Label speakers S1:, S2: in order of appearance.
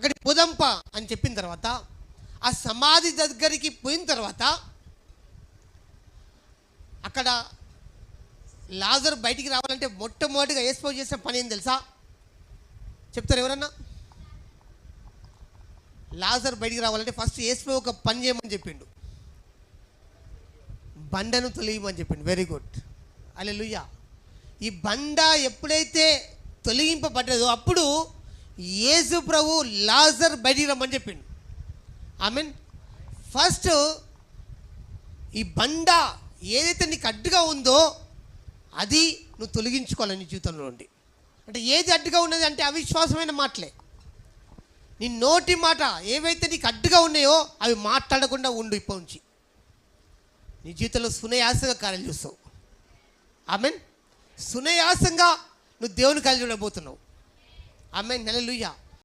S1: అక్కడికి పోదాంప అని చెప్పిన తర్వాత ఆ సమాధి దగ్గరికి పోయిన తర్వాత అక్కడ లాజరు బయటికి రావాలంటే మొట్టమొదటిగా యేసు చేసిన పని ఏం తెలుసా? చెప్తారు ఎవరన్నా? లాజరు బయటికి రావాలంటే ఫస్ట్ యేసు ఒక పని చేయమని చెప్పిండు, బండను తొలగిమని చెప్పిండు. వెరీ గుడ్, హల్లెలూయా. ఈ బండ ఎప్పుడైతే తొలగింపబడ్డదో అప్పుడు యేసు ప్రభు లాజర్ బయటికి రమ్మని చెప్పిండు. ఆమేన్. ఫస్ట్ ఈ బండ ఏదైతే నీకు అడ్డుగా ఉందో అది నువ్వు తొలగించుకోవాలి నీ జీవితంలో నుండి. అంటే ఏది అడ్డుగా ఉన్నది అంటే అవిశ్వాసమైన మాటలే. నీ నోటి మాట ఏవైతే నీకు అడ్డుగా ఉన్నాయో అవి మాట్లాడకుండా ఉండు. ఇప్పటి నుంచి నీ జీవితంలో సునాయాసంగా కార్యాలు చూస్తావు. ఆమేన్. సునాయాసంగా నువ్వు దేవుని కార్యాలు చూడబోతున్నావు. ఆమేన్, హల్లెలూయా.